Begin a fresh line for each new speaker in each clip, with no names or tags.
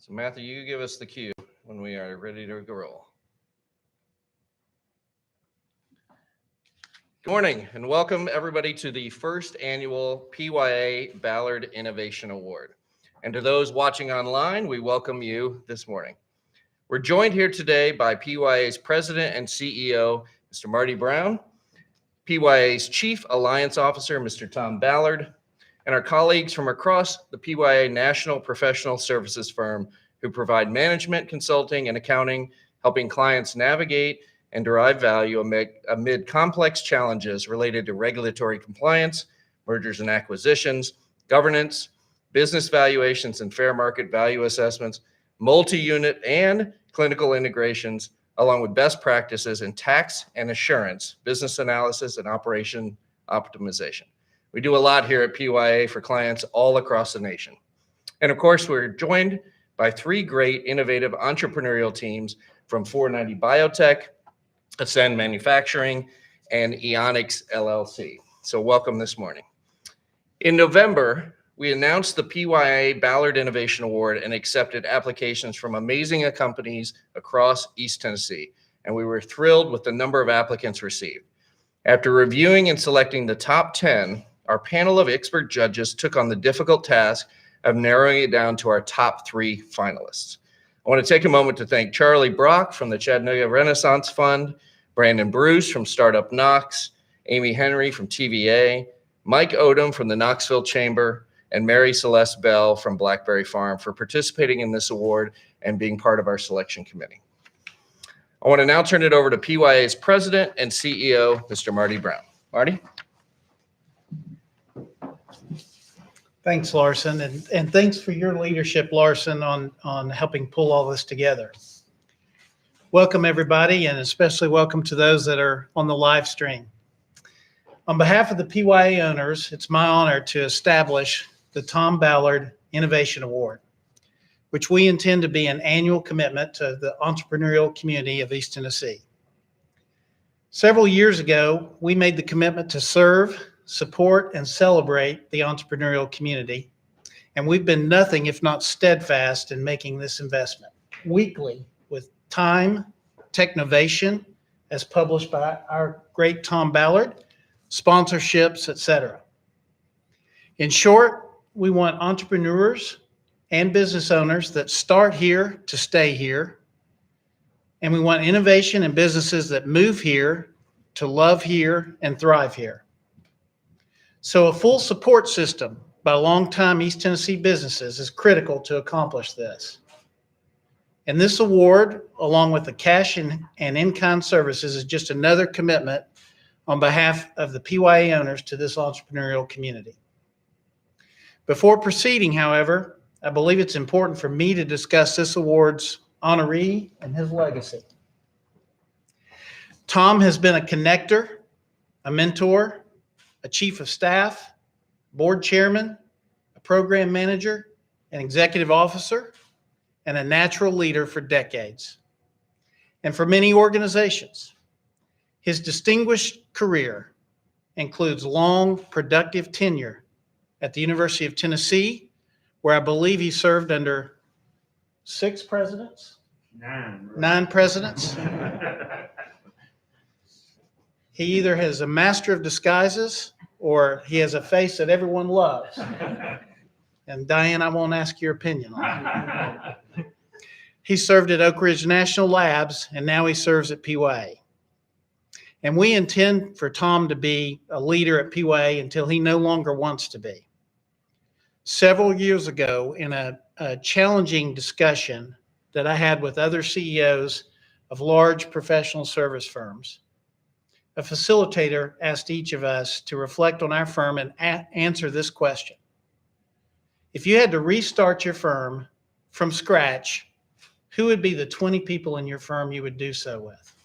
So Matthew, you give us the cue when we are ready to roll. Good morning and welcome everybody to the first annual PYA Ballard Innovation Award. And to those watching online, we welcome you this morning. We're joined here today by PYA's President and CEO, Mr. Marty Brown, PYA's Chief Alliance Officer, Mr. Tom Ballard, and our colleagues from across the PYA National Professional Services firm who provide management, consulting, and accounting, helping clients navigate and derive value amid complex challenges related to regulatory compliance, mergers and acquisitions, governance, business valuations and fair market value assessments, multi-unit and clinical integrations, along with best practices in tax and assurance, business analysis, and operation optimization. We do a lot here at PYA for clients all across the nation. And of course, we're joined by three great innovative entrepreneurial teams from 490 Biotech, Ascend Manufacturing, and Eonics LLC. So welcome this morning. In November, we announced the PYA Ballard Innovation Award and accepted applications from amazing companies across East Tennessee, and we were thrilled with the number of applicants received. After reviewing and selecting the top 10, our panel of expert judges took on the difficult task of narrowing it down to our top 3 finalists. I want to take a moment to thank Charlie Brock from the Chattanooga Renaissance Fund, Brandon Bruce from Startup Knox, Amy Henry from TVA, Mike Odom from the Knoxville Chamber, and Mary Celeste Bell from Blackberry Farm for participating in this award and being part of our selection committee. I want to now turn it over to PYA's President and CEO, Mr. Marty Brown. Marty?
Thanks, Larson, and thanks for your leadership, Larson, on helping pull all this together. Welcome, everybody, and especially welcome to those that are on the live stream. On behalf of the PYA owners, it's my honor to establish the Tom Ballard Innovation Award, which we intend to be an annual commitment to the entrepreneurial community of East Tennessee. Several years ago, we made the commitment to serve, support, and celebrate the entrepreneurial community, and we've been nothing if not steadfast in making this investment weekly with time, technovation, as published by our great Tom Ballard, sponsorships, etc. In short, we want entrepreneurs and business owners that start here to stay here, and we want innovation and businesses that move here to love here and thrive here. So a full support system by longtime East Tennessee businesses is critical to accomplish this. And this award, along with the cash and in-kind services, is just another commitment on behalf of the PYA owners to this entrepreneurial community. Before proceeding, however, I believe it's important for me to discuss this award's honoree and his legacy. Tom has been a connector, a mentor, a chief of staff, board chairman, a program manager, an executive officer, and a natural leader for decades, and for many organizations. His distinguished career includes long, productive tenure at the University of Tennessee, where I believe he served under 6 presidents?
9.
9 presidents. He either has a master of disguises or he has a face that everyone loves. And Diane, I won't ask your opinion on it. He served at Oak Ridge National Labs, and now he serves at PYA. And we intend for Tom to be a leader at PYA until he no longer wants to be. Several years ago, in a challenging discussion that I had with other CEOs of large professional service firms, a facilitator asked each of us to reflect on our firm and answer this question. If you had to restart your firm from scratch, who would be the 20 people in your firm you would do so with?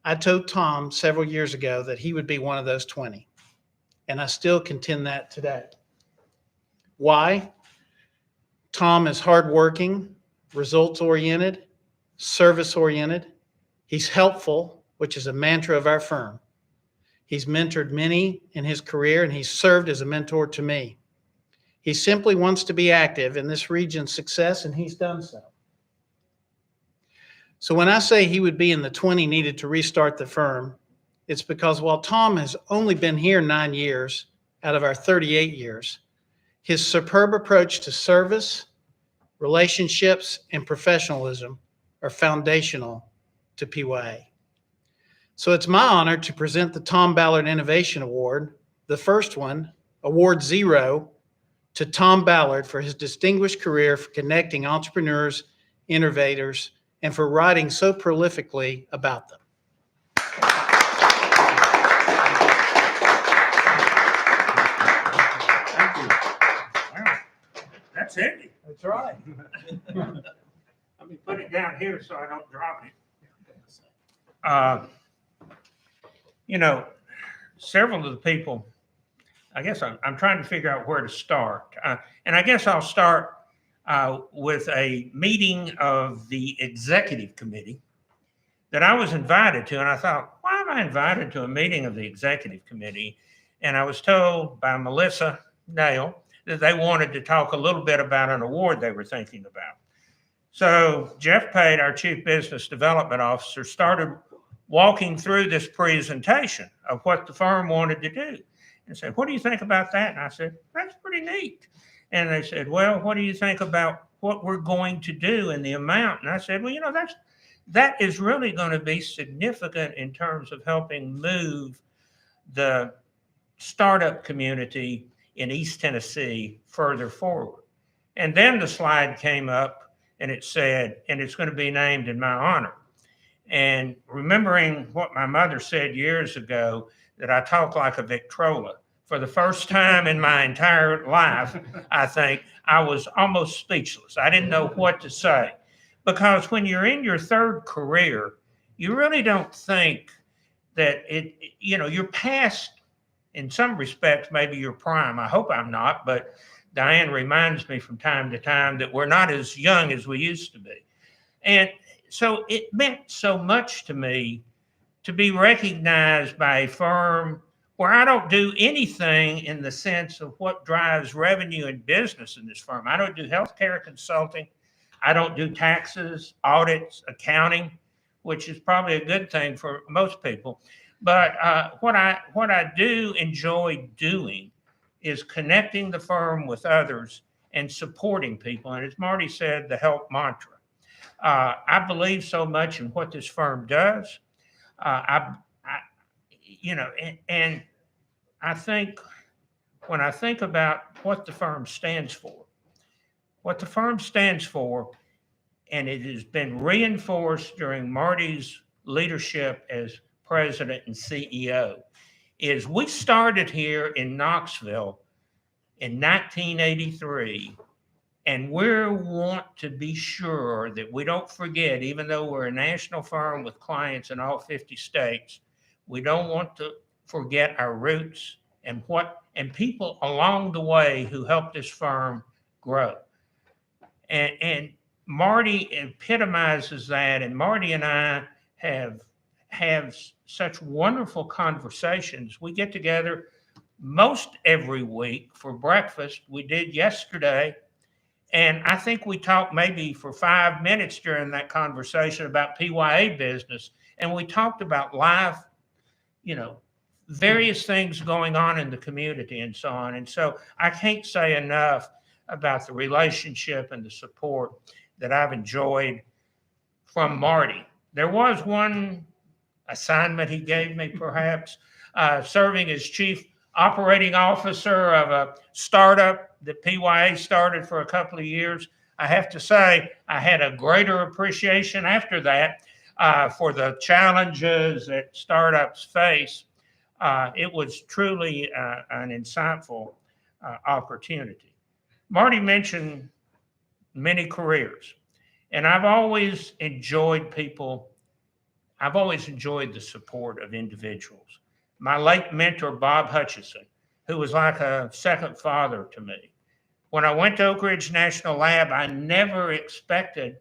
I told Tom several years ago that he would be one of those 20, and I still contend that today. Why? Tom is hardworking, results-oriented, service-oriented. He's helpful, which is a mantra of our firm. He's mentored many in his career, and he's served as a mentor to me. He simply wants to be active in this region's success, and he's done so. So when I say he would be in the 20 needed to restart the firm, it's because while Tom has only been here 9 years out of our 38 years, his superb approach to service, relationships, and professionalism are foundational to PYA. So it's my honor to present the Tom Ballard Innovation Award, the first one, Award 0, to Tom Ballard for his distinguished career for connecting entrepreneurs, innovators, and for writing so prolifically about them.
Thank you. Wow, that's heavy.
That's right.
Let me put it down here so I don't drop it. Several of the people, I guess I'm trying to figure out where to start. And I guess I'll start with a meeting of the executive committee that I was invited to. And I thought, why am I invited to a meeting of the executive committee? And I was told by Melissa Nail that they wanted to talk a little bit about an award they were thinking about. So Jeff Pate, our Chief Business Development Officer, started walking through this presentation of what the firm wanted to do. And said, what do you think about that? And I said, that's pretty neat. And they said, well, what do you think about what we're going to do and the amount? And I said, well, that is really going to be significant in terms of helping move the startup community in East Tennessee further forward. And then the slide came up and it said, and it's going to be named in my honor. And remembering what my mother said years ago, that I talk like a Victrola, for the first time in my entire life, I think I was almost speechless. I didn't know what to say, because when you're in your third career, you really don't think that you're past, in some respects, maybe your prime. I hope I'm not, but Diane reminds me from time to time that we're not as young as we used to be. And so it meant so much to me to be recognized by a firm where I don't do anything in the sense of what drives revenue and business in this firm. I don't do healthcare consulting. I don't do taxes, audits, accounting, which is probably a good thing for most people. But what I do enjoy doing is connecting the firm with others and supporting people. And as Marty said, the help mantra. I believe so much in what this firm does. And I think when I think about what the firm stands for, and it has been reinforced during Marty's leadership as president and CEO, is we started here in Knoxville in 1983. And we want to be sure that we don't forget, even though we're a national firm with clients in all 50 states, we don't want to forget our roots and people along the way who helped this firm grow. And Marty epitomizes that. And Marty and I have such wonderful conversations. We get together most every week for breakfast. We did yesterday. And I think we talked maybe for 5 minutes during that conversation about PYA business. And we talked about life, various things going on in the community and so on. And so I can't say enough about the relationship and the support that I've enjoyed from Marty. There was one assignment he gave me, perhaps, serving as chief operating officer of a startup that PYA started for a couple of years. I have to say, I had a greater appreciation after that for the challenges that startups face. It was truly an insightful opportunity. Marty mentioned many careers, and I've always enjoyed people. I've always enjoyed the support of individuals. My late mentor, Bob Hutchison, who was like a second father to me. When I went to Oak Ridge National Lab, I never expected,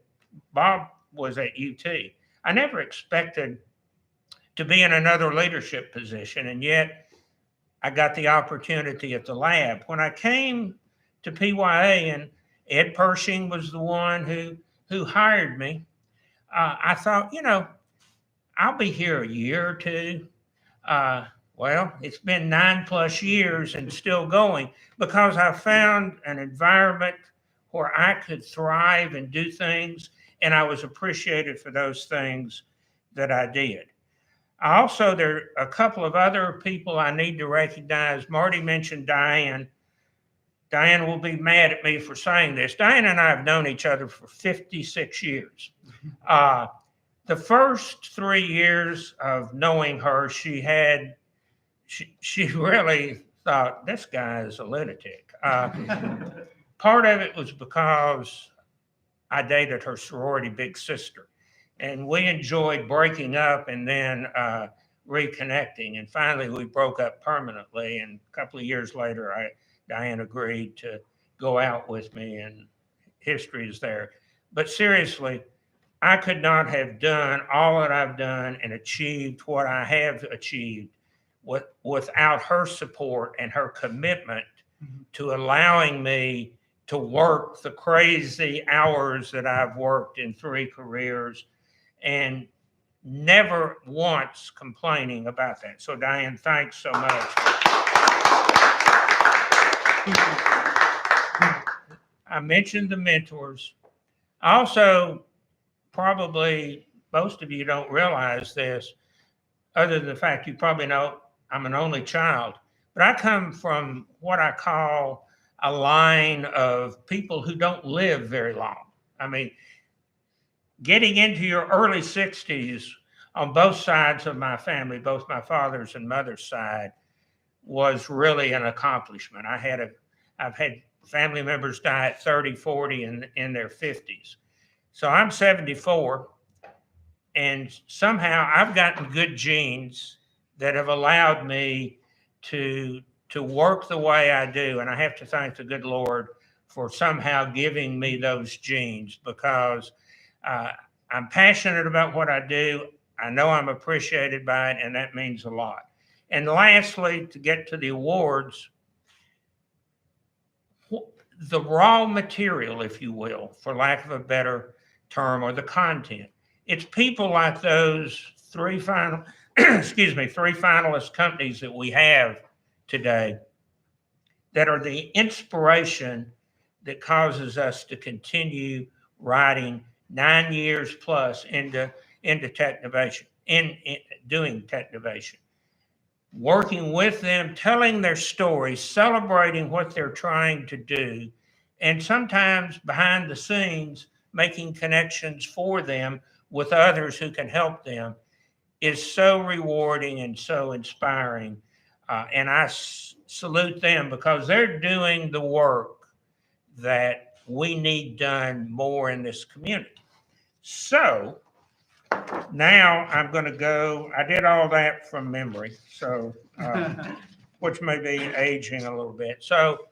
Bob was at UT, I never expected to be in another leadership position, and yet I got the opportunity at the lab. When I came to PYA, and Ed Pershing was the one who hired me. I thought, I'll be here a year or two. Well, it's been 9+ years and still going, because I found an environment where I could thrive and do things, and I was appreciated for those things that I did. Also, there are a couple of other people I need to recognize. Marty mentioned Diane. Diane will be mad at me for saying this. Diane and I have known each other for 56 years. The first 3 years of knowing her, she really thought, this guy is a lunatic. Part of it was because I dated her sorority big sister, and we enjoyed breaking up and then reconnecting. And finally, we broke up permanently. And a couple of years later, Diane agreed to go out with me, and history is there. But seriously, I could not have done all that I've done and achieved what I have achieved without her support and her commitment to allowing me to work the crazy hours that I've worked in 3 careers, and never once complaining about that. So Diane, thanks so much. I mentioned the mentors. Also, probably most of you don't realize this, other than the fact you probably know I'm an only child, but I come from what I call a line of people who don't live very long. I mean, getting into your early 60s on both sides of my family, both my father's and mother's side, was really an accomplishment. I've had family members die at 30, 40, and in their 50s. So I'm 74, and somehow I've gotten good genes that have allowed me to work the way I do. And I have to thank the good Lord for somehow giving me those genes, because I'm passionate about what I do. I know I'm appreciated by it, and that means a lot. And lastly, to get to the awards, the raw material, if you will, for lack of a better term, or the content, it's people like those 3 finalist companies that we have today that are the inspiration that causes us to continue writing 9 years plus into Technovation, in doing Technovation, working with them, telling their stories, celebrating what they're trying to do, and sometimes behind the scenes making connections for them with others who can help them, is so rewarding and so inspiring. And I salute them, because they're doing the work that we need done more in this community. So now I'm going to go, I did all that from memory, so which may be aging a little bit. So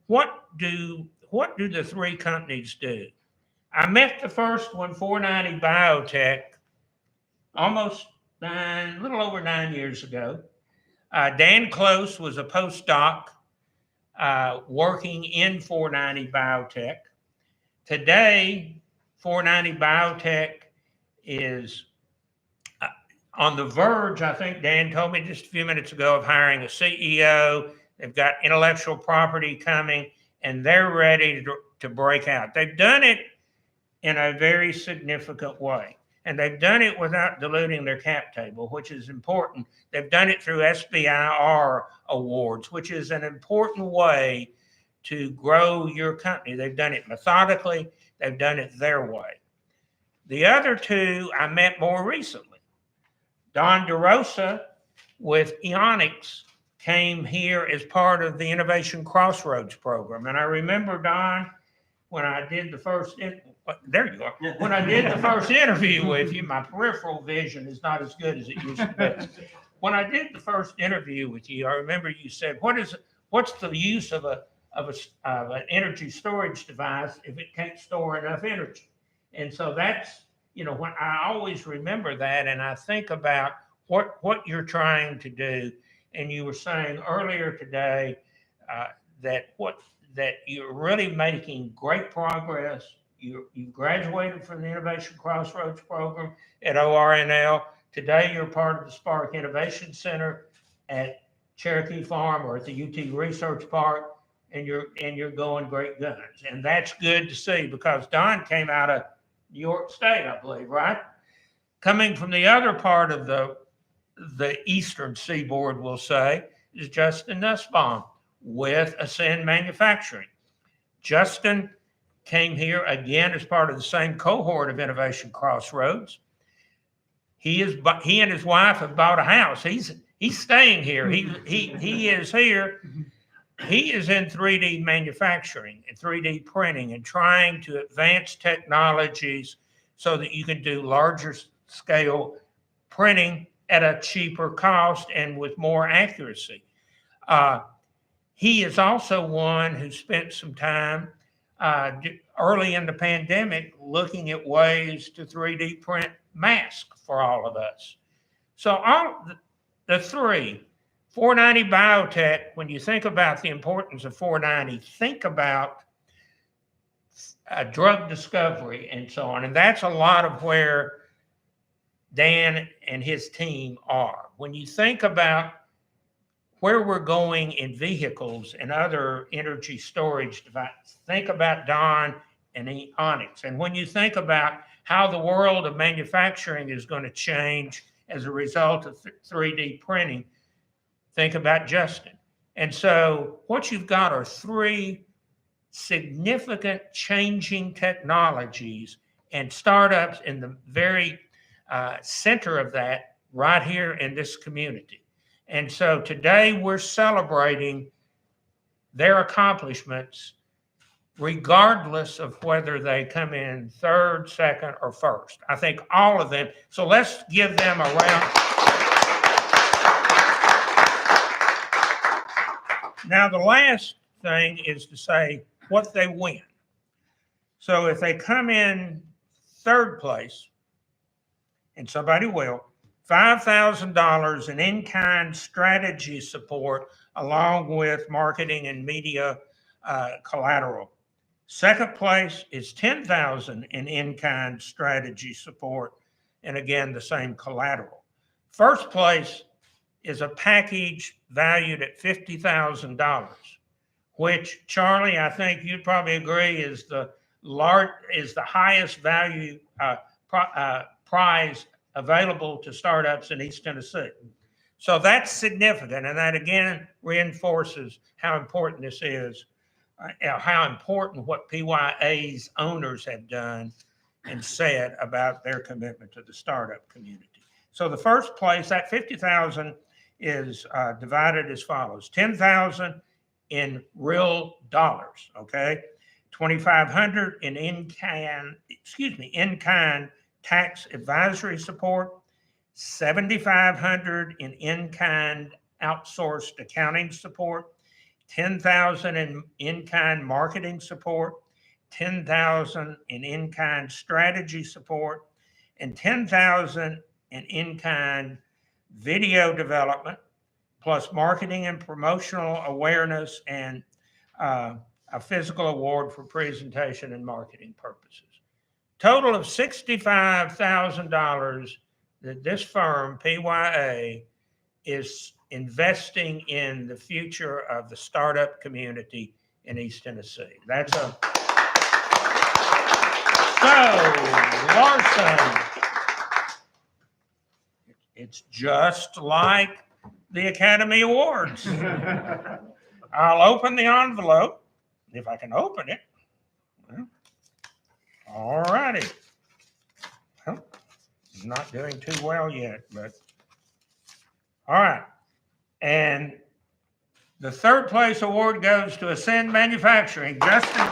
what do the 3 companies do? I met the first one, 490 Biotech, a little over 9 years ago. Dan Close was a postdoc working in 490 Biotech. Today, 490 Biotech is on the verge, I think Dan told me just a few minutes ago, of hiring a CEO. They've got intellectual property coming, and they're ready to break out. They've done it in a very significant way, and they've done it without diluting their cap table, which is important. They've done it through SBIR awards, which is an important way to grow your company. They've done it methodically. They've done it their way. The other 2 I met more recently. Don DeRosa with Eonics came here as part of the Innovation Crossroads program. And I remember, Don, when I did the first, there you are. When I did the first interview with you, my peripheral vision is not as good as it used to be. When I did the first interview with you, I remember you said, what's the use of an energy storage device if it can't store enough energy? And so that's, when I always remember that, and I think about what you're trying to do. And you were saying earlier today that that you're really making great progress. You graduated from the Innovation Crossroads program at ORNL. Today, you're part of the Spark Innovation Center at Cherokee Farm or at the UT Research Park, and you're going great guns. And that's good to see, because Don came out of New York State, I believe, right? Coming from the other part of the eastern seaboard, we'll say, is Justin Nussbaum with Ascend Manufacturing. Justin came here again as part of the same cohort of Innovation Crossroads. He and his wife have bought a house. He's staying here. He is here. He is in 3D manufacturing and 3D printing and trying to advance technologies so that you can do larger scale printing at a cheaper cost and with more accuracy. He is also one who spent some time early in the pandemic looking at ways to 3D print masks for all of us. So all the three, 490 Biotech, when you think about the importance of 490, think about drug discovery and so on. And that's a lot of where Dan and his team are. When you think about where we're going in vehicles and other energy storage devices, think about Don and Onyx. And when you think about how the world of manufacturing is going to change as a result of 3D printing, think about Justin. And so what you've got are three significant changing technologies and startups in the very center of that right here in this community. And so today we're celebrating their accomplishments regardless of whether they come in third, second, or first. I think all of them. So let's give them a round. Now, the last thing is to say what they win. So if they come in third place, and somebody will, $5,000 in in-kind strategy support along with marketing and media collateral. Second place is $10,000 in in-kind strategy support, and again, the same collateral. First place is a package valued at $50,000, which, Charlie, I think you'd probably agree is the highest value prize available to startups in East Tennessee. So that's significant, and that again reinforces how important this is, how important what PYA's owners have done and said about their commitment to the startup community. So the first place, that $50,000 is divided as follows: $10,000 in real dollars, okay? $2,500 in in-kind tax advisory support, $7,500 in in-kind outsourced accounting support, $10,000 in in-kind marketing support, $10,000 in in-kind strategy support, and $10,000 in in-kind video development, plus marketing and promotional awareness, and a physical award for presentation and marketing purposes. Total of $65,000 that this firm, PYA, is investing in the future of the startup community in East Tennessee. That's a... So, Larson, it's just like the Academy Awards. I'll open the envelope, if I can open it. Well, all righty. Well, not doing too well yet, but all right. And the third place award goes to Ascend Manufacturing. Justin.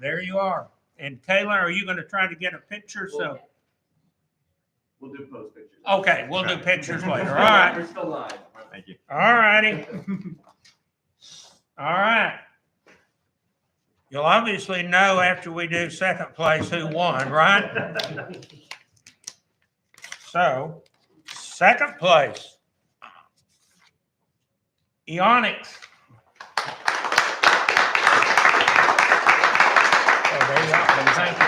There you are. And Kayla, are you going to try to get a picture? So
we'll do post pictures.
Okay, we'll do pictures later. All right.
We're still live.
Thank you.
All righty. All right. You'll obviously know after we do second place who won, right? So, second place Eonics. Oh, there you are. Thank you.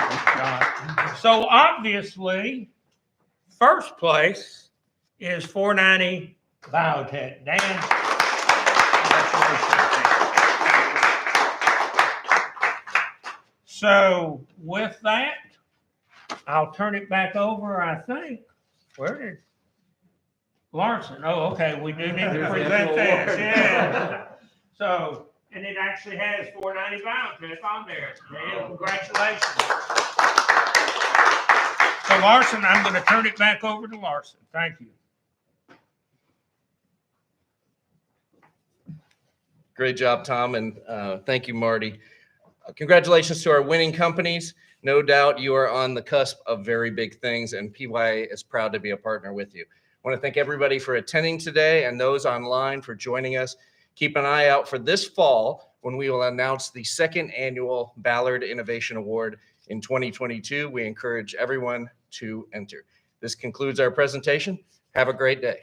So obviously, first place is 490 Biotech. Dan. So with that, I'll turn it back over, I think. Where did Larson? Oh, okay. We do need to present this. Yeah. So, and it actually has 490 Biotech on there. Dan, congratulations. So Larson, I'm going to turn it back over to Larson. Thank you.
Great job, Tom, and thank you, Marty. Congratulations to our winning companies. No doubt you are on the cusp of very big things, and PYA is proud to be a partner with you. I want to thank everybody for attending today and those online for joining us. Keep an eye out for this fall when we will announce the second annual Ballard Innovation Award in 2022. We encourage everyone to enter. This concludes our presentation. Have a great day.